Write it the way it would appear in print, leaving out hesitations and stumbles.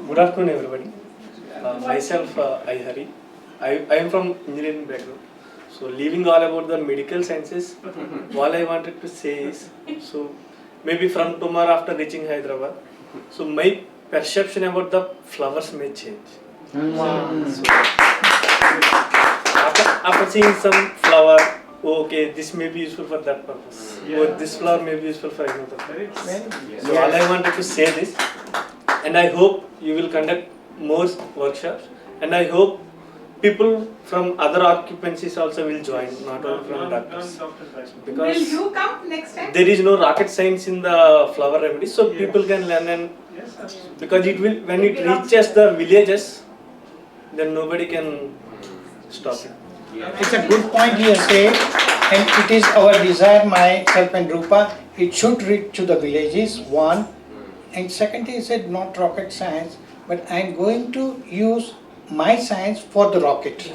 Good afternoon, everybody. Myself, I Hari. I am from engineering background. So, leaving all about the medical sciences, all I wanted to say is, so maybe from tomorrow after reaching Hyderabad, so my perception about the flowers may change. So, after seeing some flower, okay, this may be useful for that purpose. Or this flower may be useful for another purpose. So, all I wanted to say this, and I hope you will conduct more workshops, and I hope people from other occupancies also will join, not only from doctors. Because will you come next time? there is no rocket science in the flower remedies, so people can learn, and because it will, when it reaches the villages, then nobody can stop it. It's a good point you say, and it is our desire, myself and Rupa, it should reach to the villages, one. And second is it not rocket science, but I am going to use my science for the rocket.